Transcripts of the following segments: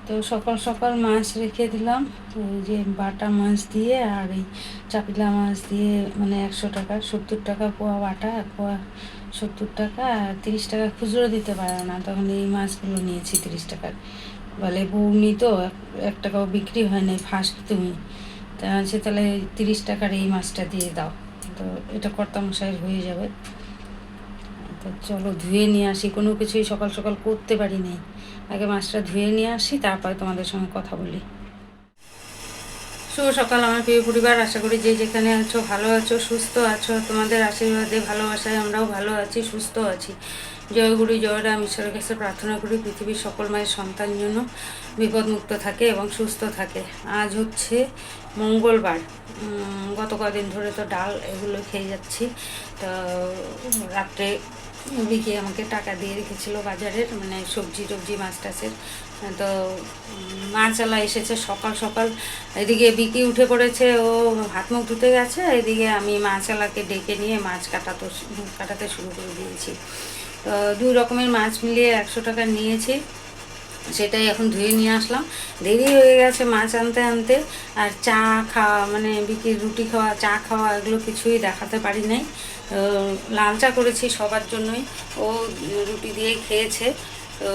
তো সকাল সকাল মাছ রেখে দিলাম, ওই যে বাটা মাছ দিয়ে আর এই চাপিলা মাছ দিয়ে, মানে 100 টাকা, 70 টাকা পোয়া বাটা, পোয়া 70 টাকা, আর 30 টাকা খুচরো দিতে পারে না, তখন এই মাছগুলো নিয়েছি 30 টাকার। বলে বৌনি তো 1 টাকাও বিক্রি হয় না, ফার্স্ট তুমি, তা আছে তাহলে 30 টাকার এই মাছটা দিয়ে দাও। তো এটা কর্তামশাইয়ের হয়ে যাবে। তো চলো ধুয়ে নিয়ে আসি, কোনো কিছুই সকাল সকাল করতে পারি নাই, আগে মাছটা ধুয়ে নিয়ে আসি, তারপরে তোমাদের সঙ্গে কথা বলি। শুভ সকাল আমার প্রিয় পরিবার, আশা করি যে যেখানে আছো ভালো আছো, সুস্থ আছো। তোমাদের আশীর্বাদে ভালোবাসায় আমরাও ভালো আছি, সুস্থ আছি। জয়গুরু জয়রাম, ঈশ্বরের কাছে প্রার্থনা করি পৃথিবীর সকল মায়ের সন্তান যেন বিপদমুক্ত থাকে এবং সুস্থ থাকে। আজ হচ্ছে মঙ্গলবার। গত কদিন ধরে তো ডাল এগুলো খেয়ে যাচ্ছি। তো রাত্রে বিকি আমাকে টাকা দিয়ে রেখেছিল বাজারের, মানে সবজি টবজি মাছ টাছের। তো মাছওয়ালা এসেছে সকাল সকাল, এদিকে বিকি উঠে পড়েছে, ও হাত মুখ ধুতে গেছে, এদিকে আমি মাছওয়ালাকে ডেকে নিয়ে মাছ কাটাতে শুরু করে দিয়েছি। তো 2 রকমের মাছ মিলিয়ে 100 টাকা নিয়েছি, সেটাই এখন ধুয়ে নিয়ে আসলাম। দেরি হয়ে গেছে মাছ আনতে আনতে, আর চা খাওয়া, মানে বিকির রুটি খাওয়া, চা খাওয়া, এগুলো কিছুই দেখাতে পারি নাই। লাল চা করেছি সবার জন্যই, ও রুটি দিয়েই খেয়েছে। তো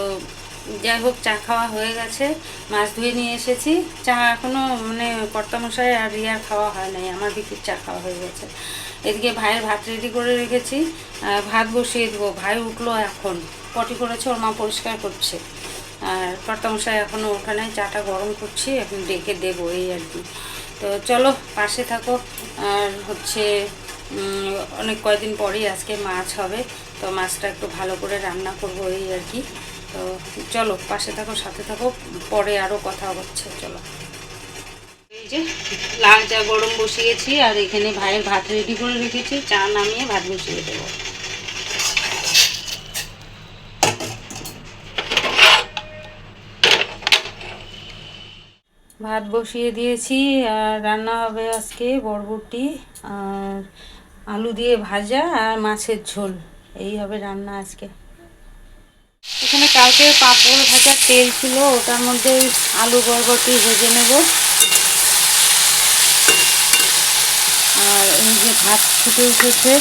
যাই হোক, চা খাওয়া হয়ে গেছে, মাছ ধুয়ে নিয়ে এসেছি। চা এখনও মানে কর্তামশাই আর রিয়ার খাওয়া হয় নাই, আমার বিকির চা খাওয়া হয়ে গেছে। এদিকে ভাইয়ের ভাত রেডি করে রেখেছি, ভাত বসিয়ে দেবো। ভাই উঠলো এখন, পটি করেছে, ওর মা পরিষ্কার করছে, আর কর্তামশাই এখনও ওখানে, চাটা গরম করছি, এখন ডেকে দেবো এই আর কি। তো চলো পাশে থাকো। আর হচ্ছে অনেক কয়দিন পরেই আজকে মাছ হবে, তো মাছটা একটু ভালো করে রান্না করবো এই আর কি। তো চলো পাশে থাকো, সাথে থাকো, পরে আরও কথা হচ্ছে। চলো, এই যে লাল চা গরম বসিয়েছি, আর এখানে ভাইয়ের ভাত রেডি করে রেখেছি, চা নামিয়ে ভাত বসিয়ে দেবো। ভাত বসিয়ে দিয়েছি, আর রান্না হবে আজকে বরবটি আর আলু দিয়ে ভাজা আর মাছের ঝোল, এই হবে রান্না আজকে। এখানে কালকে পাঁপড় ভাজার তেল ছিল, ওটার মধ্যে আলু বরবটি ভেজে নেব। আর এই যে ভাত ফুটে উঠেছে,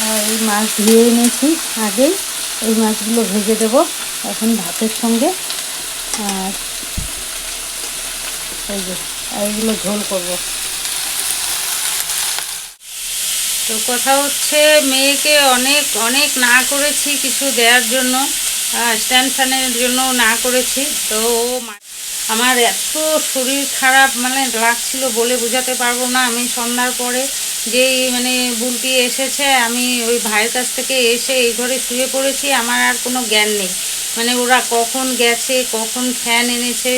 আর এই মাছ ধুয়ে এনেছি আগেই, এই মাছগুলো ভেজে দেব এখন ভাতের সঙ্গে। আর এই যে এইগুলো ঝোল করব। তো কথা হচ্ছে, মেয়েকে অনেক অনেক না করেছি কিছু দেওয়ার জন্য, স্ট্যান্ড ফ্যানের জন্য না করেছি। তো আমার এত শরীর খারাপ মানে লাগছিল, বলে বোঝাতে পারবো না। আমি সন্ধ্যার পরে যেই মানে বুলটি এসেছে, আমি ওই ভাইয়ের কাছ থেকে এসে এই ঘরে শুয়ে পড়েছি, আমার আর কোনো জ্ঞান নেই। মানে ওরা কখন গেছে, কখন ফ্যান এনেছে,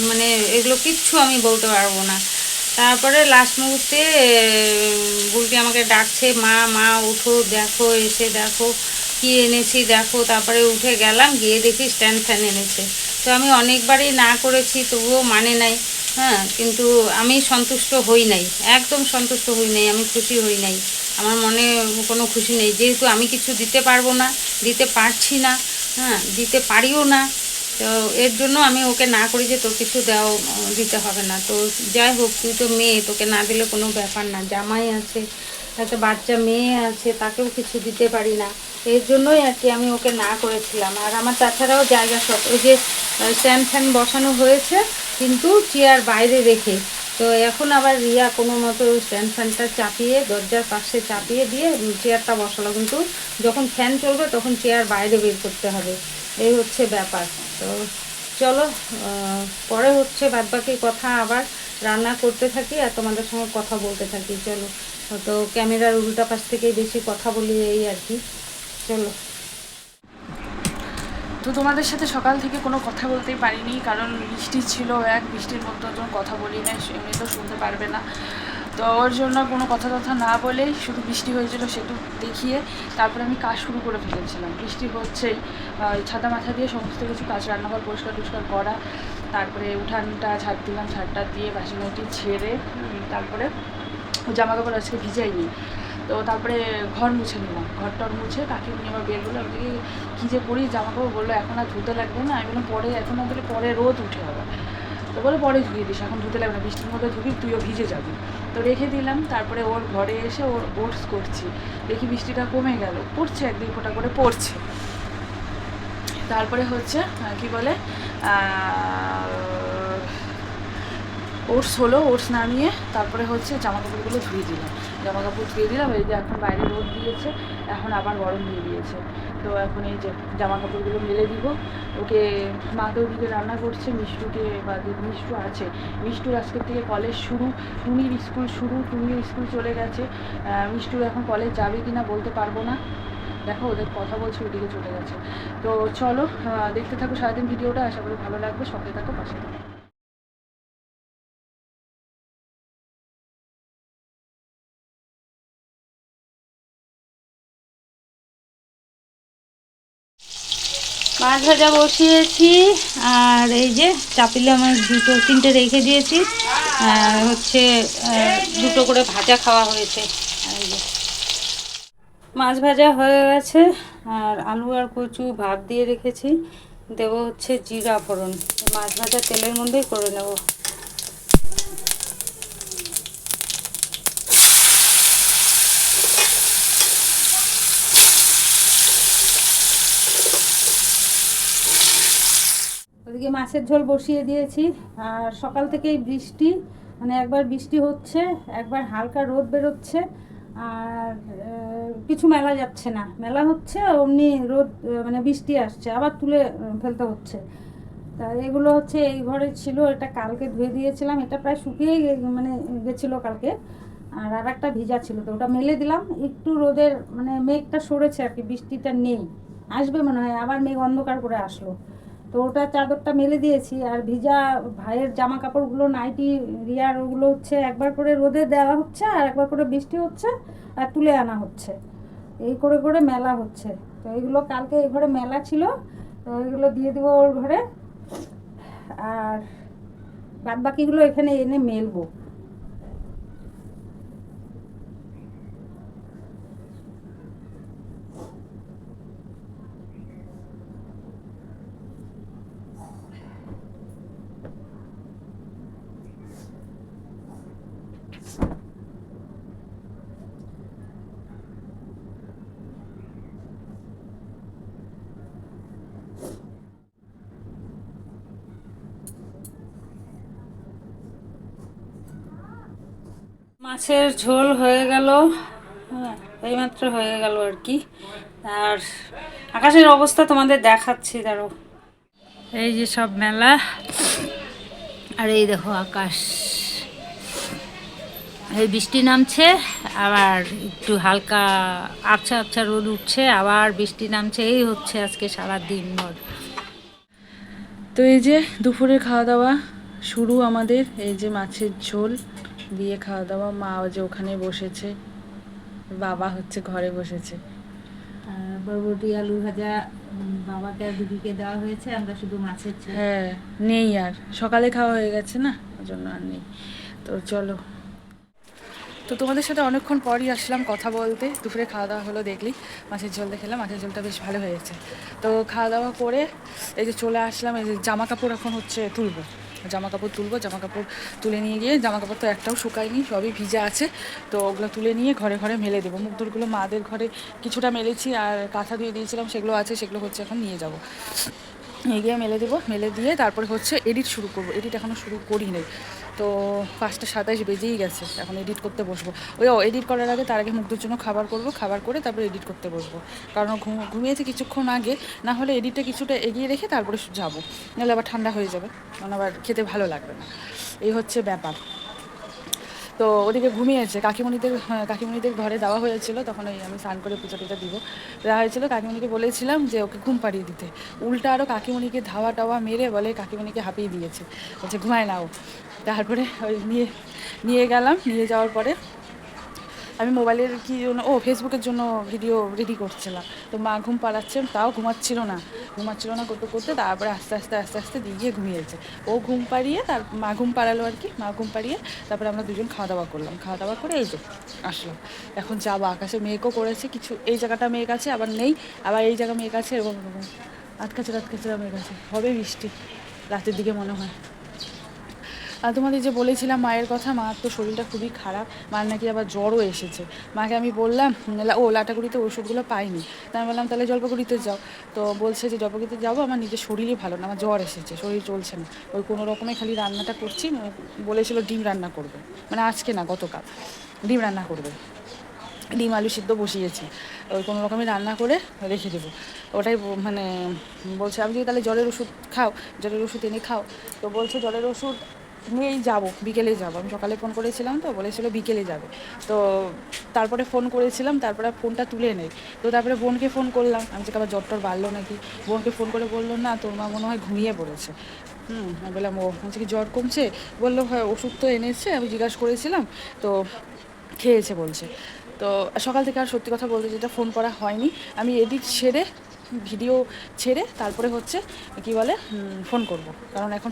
মানে এগুলো কিচ্ছু আমি বলতে পারবো না। তারপরে লাস্ট মুহূর্তে বুলটি আমাকে ডাকছে, মা মা উঠো, দেখো, এসে দেখো কি এনেছি দেখো। তারপরে উঠে গেলাম, গিয়ে দেখি স্ট্যান্ড ফ্যান এনেছে। তো আমি অনেকবারই না করেছি, তবুও মানে নাই। হ্যাঁ, কিন্তু আমি সন্তুষ্ট হই নাই, একদম সন্তুষ্ট হই নাই, আমি খুশি হই নাই। আমার মনে কোনো খুশি নেই, যেহেতু আমি কিছু দিতে পারবো না, দিতে পারছি না, হ্যাঁ দিতে পারিও না। তো এর জন্য আমি ওকে না করি যে তোর কিছু দিতে হবে না। তো যাই হোক, তুই তো মেয়ে, তোকে না দিলে কোনো ব্যাপার না, জামাই আছে, একটা বাচ্চা মেয়ে আছে, তাকেও কিছু দিতে পারি না। এর জন্যই আর কি আমি ওকে না করেছিলাম। আর আমার তাছাড়াও জায়গা শর্ট, ওই যে স্ট্যান্ড ফ্যান বসানো হয়েছে কিন্তু চেয়ার বাইরে রেখে। তো এখন আবার রিয়া কোনো মতো ওই স্ট্যান্ড ফ্যানটা চাপিয়ে, দরজার পাশে চাপিয়ে দিয়ে চেয়ারটা বসালো, কিন্তু যখন ফ্যান চলবে তখন চেয়ার বাইরে বের করতে হবে, এই হচ্ছে ব্যাপার। তো চলো, পরে হচ্ছে বাদবাকি কথা, আবার রান্না করতে থাকি আর তোমাদের সঙ্গে কথা বলতে থাকি। চলো, তো ক্যামেরার উল্টা পাশ থেকেই বেশি কথা বলি এই আর কি। চলো। তো তোমাদের সাথে সকাল থেকে কোনো কথা বলতেই পারিনি, কারণ বৃষ্টি ছিল, বৃষ্টির মধ্যে তো কথা বলি না, এমনি তো শুনতে পারবে না। তো ওর জন্য কোনো কথা না বলেই শুধু বৃষ্টি হয়েছিল সেটু দেখিয়ে তারপরে আমি কাজ শুরু করে ফেলেছিলাম। বৃষ্টি হচ্ছেই ছাতা মাথা দিয়ে সমস্ত কিছু কাজ, রান্নাঘর পরিষ্কার করা, তারপরে উঠানটা ঝাড় দিলাম, ঝাড়টা দিয়ে বাসি ছেড়ে তারপরে জামা কাপড় আজকে ভিজাইনি, তো তারপরে ঘর মুছে নিলাম, ঘরটর মুছে কাকিমুনি আবার বের করলো, আমি কী যে করি জামা কাপড়, বললো এখন আর ধুতে লাগবে না। আমি বললাম পরে, এখন না ধুলে পরে রোদ উঠে হবে, তো বলে পরে ধুয়ে দিস, এখন ধুতে লাগবে না, বৃষ্টির মধ্যে ধুবি তুইও ভিজে যাবি। তো রেখে দিলাম। তারপরে ওর ঘরে এসে ওর ওটস করছি, দেখি বৃষ্টিটা কমে গেল, পড়ছে 1-2 ফোঁটা করে পড়ছে। তারপরে হচ্ছে কি বলে ওটস হলো, ওটস নামিয়ে তারপরে হচ্ছে জামা কাপড়গুলো ধুয়ে দিলাম, জামা কাপড় ধুয়ে দিলাম। এই যে এখন বাইরে রোদ দিয়েছে, এখন আবার গরম দিয়ে দিয়েছে, তো এখন এই যে জামা কাপড়গুলো মেলে দিব। ওকে মা তো ওদিকে রান্না করছে, মিষ্টুকে বা মিষ্টু আছে, মিষ্টুর আজকের থেকে কলেজ শুরু, টুনির স্কুল শুরু, টুনির স্কুল চলে গেছে, মিষ্টুর এখন কলেজ যাবে কি না বলতে পারবো না, দেখো ওদের কথা বলছে ওইদিকে চলে গেছে। তো চলো দেখতে থাকো সারাদিন ভিডিওটা, আশা করি ভালো লাগবে, সঙ্গে থাকো, পাশে থাকো। মাছ ভাজা বসিয়েছি, আর এই যে চাপিলে আমার 2-3টে রেখে দিয়েছি, আর হচ্ছে 2টো করে ভাজা খাওয়া হয়েছে। আর এই যে মাছ ভাজা হয়ে গেছে, আর আলু আর কচু ভাত দিয়ে রেখেছি, দেবো হচ্ছে জিরা ফোড়ন, মাছ ভাজা তেলের মধ্যেই করে নেব। ওদিকে মাছের ঝোল বসিয়ে দিয়েছি, আর সকাল থেকেই বৃষ্টি, মানে একবার বৃষ্টি হচ্ছে, একবার হালকা রোদ বেরোচ্ছে, আর কিছু মেলা যাচ্ছে না, মেলা হচ্ছে অমনি রোদ, মানে বৃষ্টি আসছে, আবার তুলে ফেলতে হচ্ছে। তা এগুলো হচ্ছে এই ঘরে ছিল, এটা কালকে ধুয়ে দিয়েছিলাম, এটা প্রায় শুকিয়েই মানে গেছিলো কালকে, আর একটা ভিজা ছিল, তো ওটা মেলে দিলাম। একটু রোদের মানে মেঘটা সরেছে আর কি, বৃষ্টিটা নেই, আসবে মনে হয়, আবার মেঘ অন্ধকার করে আসলো, তো ওটা চাদরটা মেলে দিয়েছি। আর ভিজা ভাইয়ের জামা কাপড়গুলো, নাইটি, রিয়ার, ওগুলো হচ্ছে একবার করে রোদে দেওয়া হচ্ছে, আর একবার করে বৃষ্টি হচ্ছে আর তুলে আনা হচ্ছে, এই করে করে মেলা হচ্ছে। তো এইগুলো কালকে এই ঘরে মেলা ছিল, তো ওইগুলো দিয়ে দেবো ওর ঘরে, আর বাদ বাকিগুলো এখানে এনে মেলবো। মাছের ঝোল হয়ে গেল, হ্যাঁ এইমাত্র হয়ে গেল আর কি। আর আকাশের অবস্থা তোমাদের দেখাচ্ছি, দাঁড়ো, এই যে সব মেলা, আর এই দেখো আকাশ, এই বৃষ্টি নামছে, আবার একটু হালকা আবছা আবছা রোদ উঠছে, আবার বৃষ্টি নামছে, এই হচ্ছে আজকে সারা দিন ভর। তো এই যে দুপুরের খাওয়া দাওয়া শুরু আমাদের, এই যে মাছের ঝোল দিয়ে খাওয়া দাওয়া, মা যে ওখানে বসেছে, বাবা হচ্ছে ঘরে বসেছে, বরবটি আলু ভাজা বাবাকে আর দিদিকে দেওয়া হয়েছে, আমরা শুধু মাছের ঝোল। হ্যাঁ নেই, আর সকালে খাওয়া হয়ে গেছে না, ওই জন্য আর নেই। তো চলো, তো তোমাদের সাথে অনেকক্ষণ পরই আসলাম কথা বলতে। দুপুরে খাওয়া দাওয়া হলো, দেখলি মাছের ঝোলটা খেলাম, মাছের ঝোলটা বেশ ভালো হয়েছে। তো খাওয়া দাওয়া করে এই যে চলে আসলাম, এই যে জামা কাপড় এখন হচ্ছে তুলবো, জামা কাপড় তুলবো, জামা কাপড় তুলে নিয়ে গিয়ে, জামা কাপড় তো একটাও শুকায়নি, সবই ভিজে আছে, তো ওগুলো তুলে নিয়ে ঘরে ঘরে মেলে দেবো। মুখ দুলগুলো মাদের ঘরে কিছুটা মেলেছি, আর কাঁথা দিয়ে দিয়েছিলাম সেগুলো আছে, সেগুলো হচ্ছে এখন নিয়ে যাবো, নিয়ে গিয়ে মেলে দেবো, মেলে দিয়ে তারপরে হচ্ছে এডিট শুরু করবো। এডিট এখনও শুরু করি নেই, তো 5টা 27 বেজেই গেছে, এখন এডিট করতে বসবো। এডিট করার আগে, তার আগে মুগ্ধর জন্য খাবার করব, খাবার করে তারপরে এডিট করতে বসবো, কারণ ঘুমিয়েছে কিছুক্ষণ আগে, না হলে এডিটটা কিছুটা এগিয়ে রেখে তারপরে যাবো, নাহলে আবার ঠান্ডা হয়ে যাবে, কারণ আবার খেতে ভালো লাগবে না, এই হচ্ছে ব্যাপার। তো ওদিকে ঘুমিয়েছে, কাকিমণিদের ঘরে দেওয়া হয়েছিল, তখন ওই আমি স্নান করে পুজো টুজো দিব দেওয়া হয়েছিল, কাকিমণিকে বলেছিলাম যে ওকে ঘুম পাড়িয়ে দিতে, উল্টা আরও কাকিমণিকে ধাওয়া টাওয়া মেরে বলে কাকিমণিকে হাঁপিয়ে দিয়েছে, বলছে ঘুমায় নাও। তারপরে ওই নিয়ে গেলাম, নিয়ে যাওয়ার পরে আমি মোবাইলের কি জন্য ফেসবুকের জন্য ভিডিও রেডি করছিলাম। তো মা ঘুম পাড়াচ্ছে, তাও ঘুমাচ্ছিল না করতে করতে তারপরে আস্তে আস্তে দিয়ে গিয়ে ঘুমিয়েছে। ও ঘুম পাড়িয়ে তার মা ঘুম পাড়ালো আর কি, মা ঘুম পাড়িয়ে তারপরে আমরা দুজন খাওয়া দাওয়া করলাম। খাওয়া দাওয়া করে এই যে আসলাম। এখন যাবো, আকাশে মেঘও করেছে কিছু, এই জায়গাটা মেঘ আছে আবার নেই, আবার এই জায়গা মেঘ আছে, এরকম আটকাচ্ছে মেঘ আছে, হবে বৃষ্টি রাতের দিকে মনে হয়। আর তোমাদের যে বলেছিলাম মায়ের কথা, মার তো শরীরটা খুবই খারাপ, মার নাকি আবার জ্বরও এসেছে। মাকে আমি বললাম লাটাগুড়িতে ওষুধগুলো পাইনি, তাই আমি বললাম তাহলে জলপাইগুড়িতে যাও। তো বলছে যে জলপাইগুড়িতে যাবো, আমার নিজের শরীরই ভালো না, আমার জ্বর এসেছে, শরীর চলছে না। ওই কোনো রকমে খালি রান্নাটা করছি, বলেছিল ডিম রান্না করবে, মানে আজকে না গতকাল ডিম রান্না করবে, ডিম আলু সিদ্ধ বসিয়েছি, ওই কোনো রকমে রান্না করে রেখে দেবো। ওটাই মানে বলছে আমি যদি তাহলে জ্বরের ওষুধ খাও, জ্বরের ওষুধ এনে খাও। তো বলছে জ্বরের ওষুধ নিয়েই যাবো, বিকেলে যাবো। আমি সকালে ফোন করেছিলাম, তো বলেছিল বিকেলে যাবে। তো তারপরে ফোন করেছিলাম, তারপরে ফোনটা তুলে নেই। তো তারপরে বোনকে ফোন করলাম, আমি যে আবার জ্বরটর বাড়লো নাকি। বোনকে ফোন করে বললো না তোর মা মনে হয় ঘুমিয়ে পড়েছে। আমি বললাম ও হচ্ছে কি জ্বর কমছে? বললো হ্যাঁ ওষুধ তো এনেছে, আমি জিজ্ঞাসা করেছিলাম তো খেয়েছে বলছে। তো সকাল থেকে আর সত্যি কথা বলতে যেটা ফোন করা হয়নি, আমি এডিট সেরে ভিডিও ছেড়ে তারপরে হচ্ছে কি বলে ফোন করব, কারণ এখন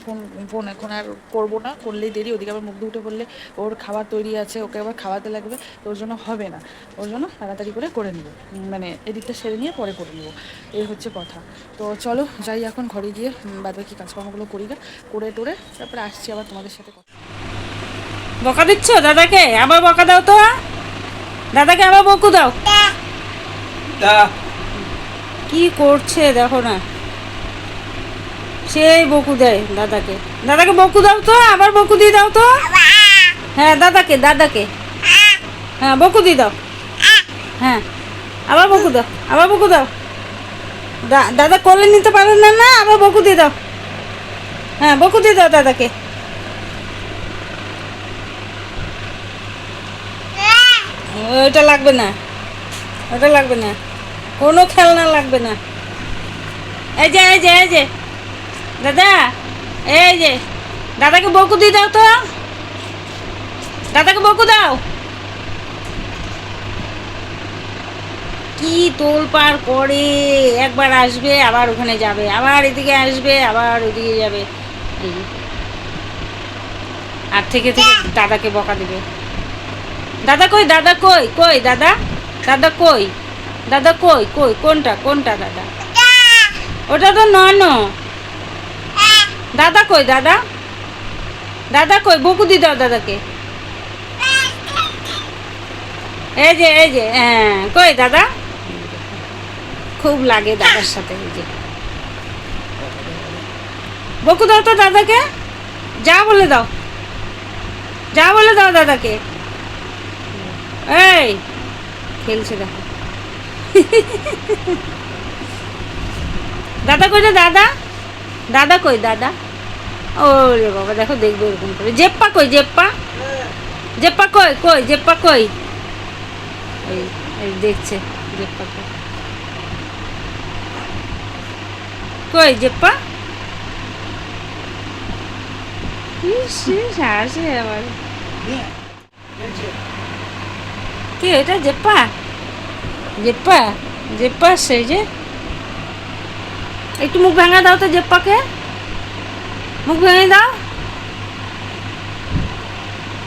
ফোন এখন আর করবো না, করলেই দেরি, ওদিকে আবার মুখ উঠে পড়লে ওর খাবার তৈরি আছে, ওকে আবার খাওয়াতে লাগবে, তো ওর জন্য হবে না, ওর জন্য তাড়াতাড়ি করে নেবো, মানে এডিটটা সেরে নিয়ে পরে করে নেবো, এই হচ্ছে কথা। তো চলো যাই এখন ঘরে গিয়ে বাদবাকি কাজকর্মগুলো করে টোরে তারপরে আসছি আবার তোমাদের সাথে কথা। বকা দিচ্ছ দাদাকে? আবার বকা দাও তো, দাদাকে আবার বকু দাও। কি করছে দেখো না, সেই বকু দেয় দাদাকে। দাদাকে বকু দাও তো, আবার বকু দিয়ে দাও তো। হ্যাঁ দাদাকে হ্যাঁ বকু দিয়ে দাও। হ্যাঁ আবার বকু দাও। দাদা কোলে নিতে পারেন না, না আবার বকু দিয়ে দাও। হ্যাঁ বকু দিয়ে দাও দাদাকে। ওটা লাগবে না, কোনো খেলনা লাগবে না। এই যে দাদা, এই যে দাদাকে বকু দিয়ে দাও তো, দাদাকে বকু দাও। কি তোলপাড় করে, একবার আসবে আবার ওখানে যাবে, আবার এদিকে আসবে আবার ওদিকে যাবে, আর থেকে দাদাকে বকা দেবে। দাদা কই দাদা কই কোনটা দাদা? ওটা তো নন। দাদা কই দাদা কই? বকু দি দাও দাদাকে। এই যে হ্যাঁ কই দাদা? খুব লাগে দাদার সাথে। এই যে বকু দাও তো দাদাকে, যা বলে দাও দাদাকে। এই খেলছে দেখো। দাদা কই রে দাদা কই দাদা? ও রে বাবা, দেখো দেখবে এরকম করে। জেপ্পা কই জেপ্পা কই? এই দেখছে জেপ্পা কই জেপ্পা। হাসে আবার। কি এটা জেপ্পা সেই যে। একটু মুখ ভাঙা দাও তো জেপ্পাকে, মুখ ভেঙে দাও,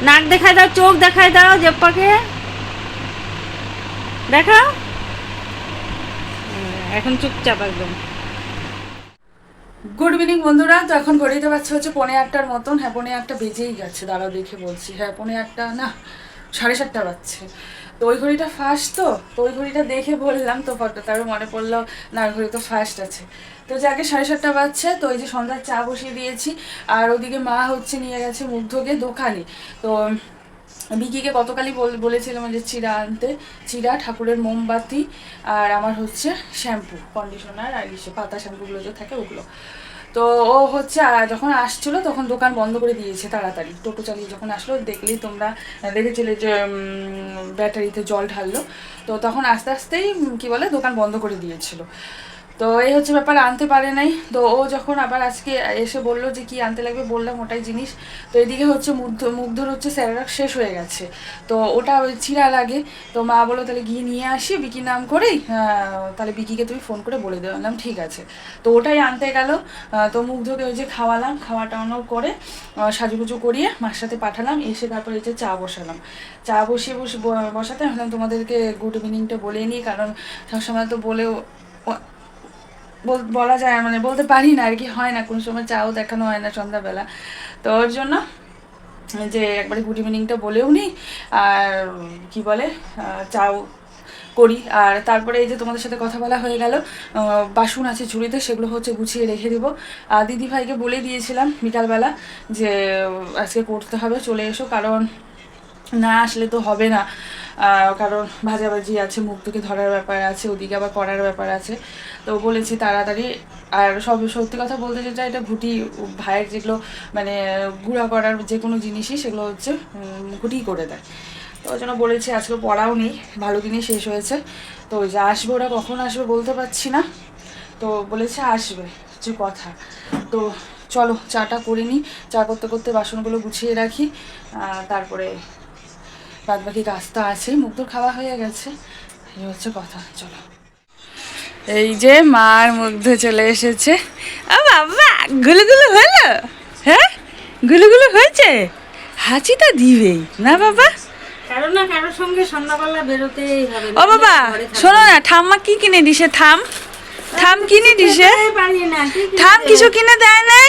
নাক দেখায় দাও, চোখ দেখায় দাও জেপ্পাকে, দেখাও। এখন চুপচাপ একদম। গুড ইভিনিং বন্ধুরা। তো এখন ঘড়িতে পাচ্ছে হচ্ছে 8:45 মতন। হ্যাঁ 8:45 বেজেই গেছে, দাঁড়াও দেখে বলছি। হ্যাঁ 8:45 না 7:30 বাজছে। তো ওই ঘড়িটা ফার্স্ট, তো ওই ঘড়িটা দেখে বললাম, তো তারপর মনে পড়লো না ওই ঘড়ি তো ফার্স্ট আছে। তো যাকে 7:30 বাজছে, তো ওই যে সন্ধ্যার চা বসিয়ে দিয়েছি, আর ওদিকে মা হচ্ছে নিয়ে গেছে মুগ্ধকে দোকানে। তো বিকিকে গতকালই বলেছিলাম যে চিড়া আনতে, চিড়া, ঠাকুরের মোমবাতি, আর আমার হচ্ছে শ্যাম্পু, কন্ডিশনার, আর পাতা শ্যাম্পুগুলো যে থাকে ওগুলো। তো ও হচ্ছে যখন আসছিলো তখন দোকান বন্ধ করে দিয়েছে তাড়াতাড়ি। টোটো চালিয়ে যখন আসলো দেখলেই তোমরা দেখেছিলে যে ব্যাটারিতে জল ঢাললো। তো তখন আস্তে আস্তেই কি বলে দোকান বন্ধ করে দিয়েছিল। তো তো এই হচ্ছে ব্যাপার, আনতে পারে নাই। তো ও যখন আবার আজকে এসে বললো যে কি আনতে লাগবে, বললাম ওটাই জিনিস। তো এদিকে হচ্ছে মুগ্ধর হচ্ছে স্যারেরা শেষ হয়ে গেছে, তো ওটা ওই চিরা লাগে। তো মা বললো তাহলে গিয়ে নিয়ে আসি বিকির নাম করেই, তাহলে বিকিকে তুমি ফোন করে বলে দেওয়া। বললাম ঠিক আছে। তো ওটাই আনতে গেল। তো মুগ্ধকে ওই যে খাওয়ালাম, খাওয়া টাওয়ানো করে সাজুগুজু করিয়ে মার সাথে পাঠালাম। এসে তারপরে এই যে চা বসালাম। চা বসাতে ভাবলাম তোমাদেরকে গুড ইভিনিংটা বলে নিই, কারণ সবসময় তো বলেও বলা যায়, মানে বলতে পারি না আর কি, হয় না কোনো সময়, চাও দেখানো হয় না সন্ধ্যাবেলা। তো ওর জন্য যে একবারে গুড ইভিনিংটা বলেও নিই, আর কি বলে চাও করি। আর তারপরে এই যে তোমাদের সাথে কথা বলা হয়ে গেল, বাসন আছে ঝুড়িতে, সেগুলো হচ্ছে গুছিয়ে রেখে দিব। আর দিদিভাইকে বলে দিয়েছিলাম বিকালবেলা যে আজকে করতে হবে, চলে এসো, কারণ না আসলে তো হবে না। কারণ ভাজাভাজি আছে, মুগ্ধকে ধরার ব্যাপার আছে, ওদিকে আবার করার ব্যাপার আছে। তো বলেছি তাড়াতাড়ি। আর সত্যি কথা বলতে যেটা, এটা ঘুটি ভাইয়ের যেগুলো মানে গুঁড়া করার যে কোনো জিনিসই, সেগুলো হচ্ছে ঘুটি করে দেয়। তো ওই জন্য বলেছি আজকে পড়াও নেই, ভালো দিনই শেষ হয়েছে। তো ওই যে আসবে, ওরা কখন আসবে বলতে পারছি না। তো বলেছে আসবে, যে কথা। তো চলো চাটা করে নিই, চা করতে করতে বাসনগুলো গুছিয়ে রাখি, তারপরে বাদ বাকি কাজ তো আছেই। মুগ্ধর খাওয়া হয়ে গেছে, এই হচ্ছে কথা। চলো, এই যে মার মুগ্ধ চলে এসেছে। ও বাবা, গুলুগুলু হলো? হ্যাঁ, গুলুগুলু হয়েছে? হাঁচিটা দিবেই না বাবা? কারো না কারোর সঙ্গে সন্ধ্যাবেলা বেরোতেই হবে। ও বাবা শোনো না, ঠাম্মা কি কিনে দিছে? থাম কিনে দিছে? পারি না, কি থাম কিছু কিনে দেয় নাই?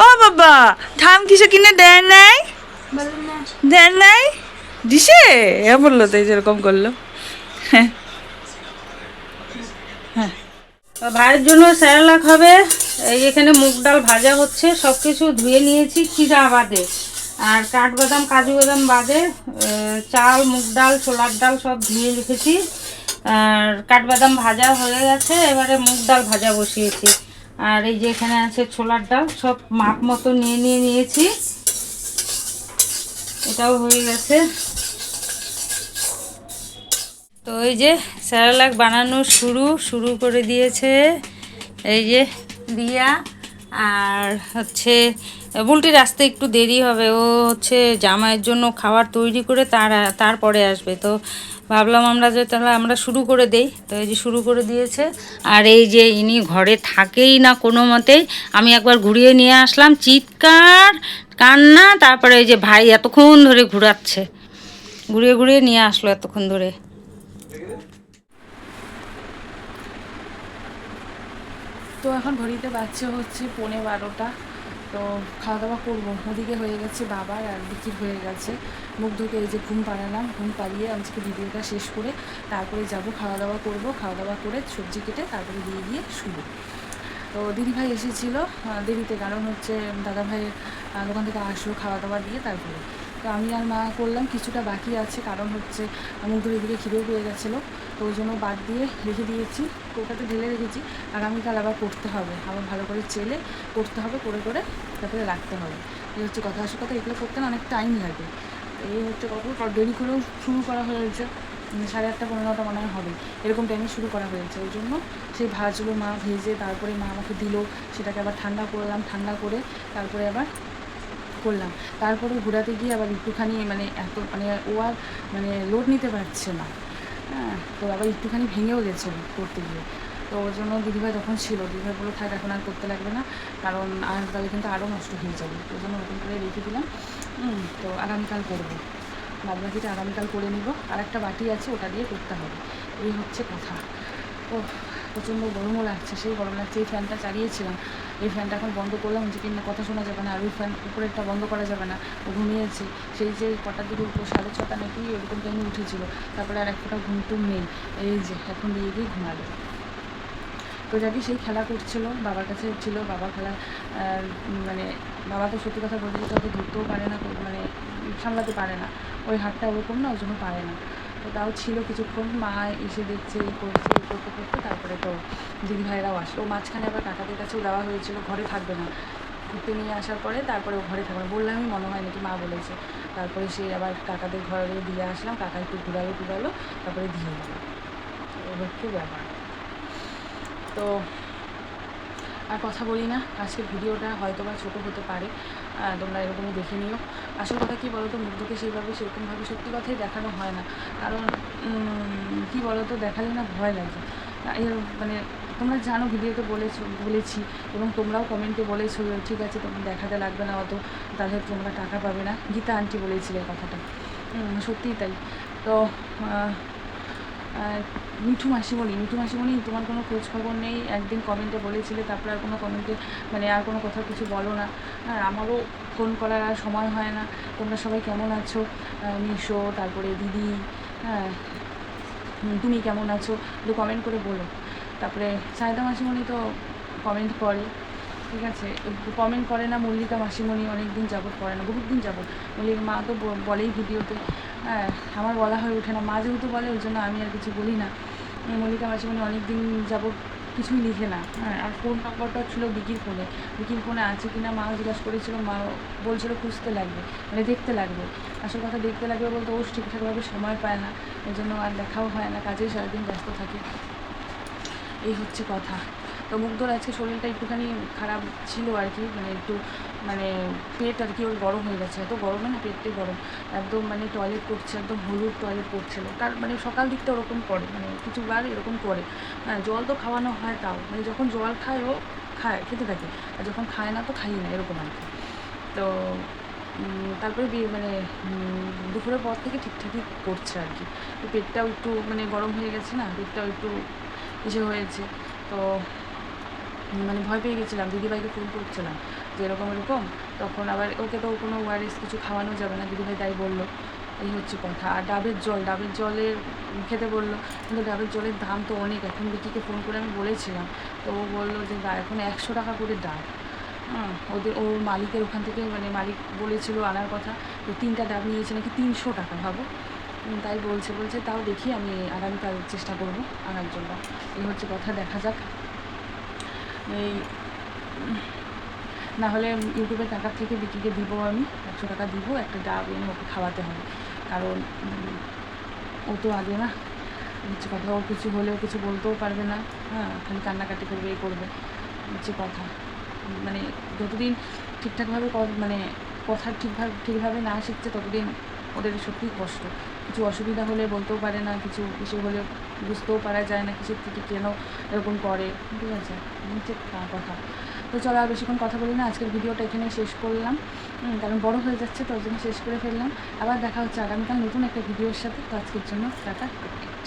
ও বাবা, থাম কিছু কিনে দেয় নাই? বলেন না। দেয় নাই? দিছে? এ বললো তো, এই যেরকম করলো। হ্যাঁ হ্যাঁ। ভাইয়ের জন্য স্যালাড হবে। এই এখানে মুগ ডাল ভাজা হচ্ছে, সব কিছু ধুয়ে নিয়েছি চিরা বাদে, আর কাঠবাদাম কাজু বাদাম বাদে। চাল, মুগ ডাল, ছোলার ডাল সব ধুয়ে রেখেছি। আর কাঠবাদাম ভাজা হয়ে গেছে, এবারে মুগ ডাল ভাজা বসিয়েছি। আর এই যে এখানে আছে ছোলার ডাল, সব মাপ মতো নিয়েছি। এটাও হয়ে গেছে। তো এই যে স্যালাড বানানো শুরু করে দিয়েছে এই যে রিয়া। আর হচ্ছে বুলটির আসতে একটু দেরি হবে, ও হচ্ছে জামাইয়ের জন্য খাবার তৈরি করে তারপরে আসবে। তো ভাবলাম আমরা যে তাহলে আমরা শুরু করে দেই। তো এই যে শুরু করে দিয়েছে। আর এই যে ইনি ঘরে থাকেই না কোনো মতেই, আমি একবার ঘুরিয়ে নিয়ে আসলাম, চিৎকার কান্না। তারপরে এই যে ভাই এতক্ষণ ধরে ঘুরিয়ে ঘুরিয়ে নিয়ে আসলো এতক্ষণ ধরে। তো এখন ঘড়িতে বাজছে হচ্ছে 11:15। তো খাওয়া দাওয়া করবো, ওদিকে হয়ে গেছে বাবার আর বিকির হয়ে গেছে। মুগ্ধকে এই যে ঘুম পাড়ালাম, ঘুম পাড়িয়ে আজকে ভিডিওটা শেষ করে তারপরে যাব খাওয়া দাওয়া করবো। খাওয়া দাওয়া করে সবজি কেটে তারপরে দিয়ে শুরু। তো দিদিভাই এসেছিলো দেরিতে, কারণ হচ্ছে দাদাভাইয়ের দোকান থেকে আসলো খাওয়া দাওয়া দিয়ে তারপরে। তো আমি আর মা করলাম, কিছুটা বাকি আছে, কারণ হচ্ছে মুগ্ধর এদিকে খিদেও পেয়ে গেছিলো। তো ওই জন্য বাদ দিয়ে রেখে দিয়েছি, কৌটাতে ঢেলে রেখেছি। আগামীকাল আবার করতে হবে, আবার ভালো করে চেলে করতে হবে, করে তারপরে রাখতে হবে। এই হচ্ছে কথা। আসল কথা, এগুলো করতে না অনেক টাইম লাগে। এই হচ্ছে কথা, দেরি করেও শুরু করা হয়েছে, 8:30 9:15 মনে হয় হবে, এরকম টাইমে শুরু করা হয়েছে। ওই জন্য সেই ভাজগুলো মা ভেজে তারপরে মা আমাকে দিল, সেটাকে আবার ঠান্ডা করলাম, ঠান্ডা করে তারপরে আবার করলাম। তারপরে ঘোরাতে গিয়ে আবার একটুখানি মানে এত মানে ও আর মানে লোড নিতে পারছে না। হ্যাঁ, তো আবার একটুখানি ভেঙেও গেছে করতে গিয়ে। তো ওর জন্য দিদিভাই তখন ছিল, দিদিভাই বলে থাক এখন আর করতে লাগবে না, কারণ আর তাহলে কিন্তু আরও নষ্ট হয়ে যাবে। ওই জন্য নতুন করে রেখে দিলাম। তো আগামীকাল করবো, বাদ বাকিটা আগামীকাল করে নিব। আর একটা বাটি আছে, ওটা দিয়ে করতে হবে। এই হচ্ছে কথা। ও প্রচণ্ড গরমও লাগছে, সেই গরম লাগছে। এই ফ্যানটা চালিয়েছিলাম, এই ফ্যানটা এখন বন্ধ করলাম, যে কিনা কথা শোনা যাবে না। আর ওই ফ্যান উপরেরটা বন্ধ করা যাবে না, ও ঘুমিয়েছে। সেই যে কটার দিকে উঠলো, 6:30 নাকি ওরকম টাইমে উঠেছিল। তারপরে আর একটা ঘুম টুম নেই, এই যে এখন দিয়ে ঘুমালো। তো যাকে সেই খেলা করছিল, বাবার কাছে ছিল, বাবা খেলা মানে বাবা তো সত্যি কথা বলতে যেতে ধরতেও পারে না, মানে সামলাতে পারে না, ওই হাতটা ওরকম না, ওই জন্য পারে না। তো তাও ছিল কিছুক্ষণ, মা এসে দেখছে, এই করছে, এই করতে করতে তারপরে তো দিদিভাইরাও আসলো। মাঝখানে আবার কাকাদের কাছেও দেওয়া হয়েছিল, ঘরে থাকবে না, ঘুরতে নিয়ে আসার পরে তারপরে ও ঘরে থাকবে না বললামই, মনে হয় নাকি মা বলেছে। তারপরে সে আবার কাকাদের ঘরে দিয়ে আসলাম, কাকা একটু ঘুরালো, তারপরে দিয়ে দিলাম। এই হচ্ছে ব্যাপার। তো আর কথা বলি না। আজকের ভিডিওটা হয়তো বা ছোটো হতে পারে, তোমরা এরকমই দেখে নিও। আসল কথা কী বলো তো, মুগ্ধকে সেরকমভাবে সত্যি কথাই দেখানো হয় না। কারণ কী বলো তো, দেখালে না ভয় লাগে। মানে তোমরা জানো, ভিডিওতে বলেছি এবং তোমরাও কমেন্টে বলেছো ঠিক আছে তোমরা দেখাতে লাগবে না অত, তাহলে তোমরা টাকা পাবে না। গীতা আন্টি বলেছিলে এই কথাটা, সত্যিই তাই। তো মিঠু মাসিমণি তোমার কোনো খোঁজ খবর নেই, একদিন কমেন্টে বলেছিলে, তারপরে আর কোনো কমেন্টে মানে আর কোনো কথা কিছু বলো না। হ্যাঁ, আমারও ফোন করার আর সময় হয় না। তোমরা সবাই কেমন আছো, মিশো, তারপরে দিদি, হ্যাঁ তুমি কেমন আছো একটু কমেন্ট করে বলো। তারপরে সায়দা মাসিমণি তো কমেন্ট করে, ঠিক আছে, কমেন্ট করে না। মল্লিকা মাসিমণি অনেক দিন যাবত করে না, বহুত দিন যাবত। মল্লিকা মা তো বলেই ভিডিওতে, হ্যাঁ আমার বলা হয়ে ওঠে না, মা যেহেতু বলে ওই জন্য আমি আর কিছু বলি না। মল্লিকা মাসিমণি অনেক দিন যাবত কিছুই লিখে না। হ্যাঁ, আর ফোন নম্বরটা ছিল বিকির ফোনে আছে কি না মাও জিজ্ঞাসা করেছিল, মা বলছিল খুঁজতে লাগবে, মানে দেখতে লাগবে। আসল কথা দেখতে লাগবে বলতে ও ঠিকঠাকভাবে সময় পায় না, ওই জন্য আর দেখাও হয় না, কাজেই সারাদিন ব্যস্ত থাকে, এই হচ্ছে কথা। তো মুগ্ধর আজকে শরীরটা একটুখানি খারাপ ছিল আর কি, মানে একটু মানে পেট আর কি ওর গরম হয়ে গেছে, এত গরমে না পেটটাই গরম, একদম মানে টয়লেট করছে, একদম হলুদ টয়লেট করছিল। তার মানে সকাল দিকটা ওরকম করে, মানে কিছুবার এরকম করে। হ্যাঁ, জল তো খাওয়ানো হয়, তাও মানে যখন জল খায় ও খেতে থাকে, আর যখন খায় না তো খাইয়ে না, এরকম আর কি। তো তারপরে মানে দুপুরের পর থেকে ঠিকঠাকই করছে আর কি। তো পেটটাও একটু মানে গরম হয়ে গেছে না, পেটটাও একটু হয়েছে। তো মানে ভয় পেয়ে গেছিলাম, দিদিভাইকে ফোন করছিলাম যে এরকম তখন আবার ওকে তো কোনো ওআরএস কিছু খাওয়ানো যাবে না, দিদিভাই তাই বললো, এই হচ্ছে কথা। আর ডাবের জলের খেতে বললো, কিন্তু ডাবের জলের দাম তো অনেক এখন। বিকিকে ফোন করে আমি বলেছিলাম, তো ও বললো যে এখন 100 টাকা করে ডাব। ওর মালিকের ওখান থেকে, মানে মালিক বলেছিল আনার কথা, তো 3টা ডাব নিয়েছে নাকি 300 টাকা, ভাবো। তাই বলছে তাও দেখি আমি আগামীকাল চেষ্টা করবো আনার জন্য, এই হচ্ছে কথা। দেখা যাক, এই না হলে ইউটিউবের টাকার থেকে বিকিকে দিব, আমি 100 টাকা দিব, একটা ডাব এনে ওকে খাওয়াতে হবে। কারণ ও তো আগে না, হচ্ছে কথা, ওর কিছু হলেও কিছু বলতেও পারবে না, হ্যাঁ খালি কান্নাকাটি করবে, এই করবে, হচ্ছে কথা। মানে যতদিন ঠিকঠাকভাবে মানে কথা ঠিকভাবে না শিখছে ততদিন ওদের সত্যিই কষ্ট। কিছু অসুবিধা হলে বলতেও পারে না, কিছু হলে বুঝতেও পারা যায় না কিসের থেকে কেন এরকম করে, ঠিক আছে, হচ্ছে কথা। তো চলো আর বেশিক্ষণ কথা বলি না, আজকের ভিডিওটা এখানে শেষ করলাম, কারণ বড় হয়ে যাচ্ছে, তো ওই জন্য শেষ করে ফেললাম। আবার দেখা হচ্ছে আগামীকাল নতুন একটা ভিডিওর সাথে। তো আজকের জন্য টাটা, গুড নাইট।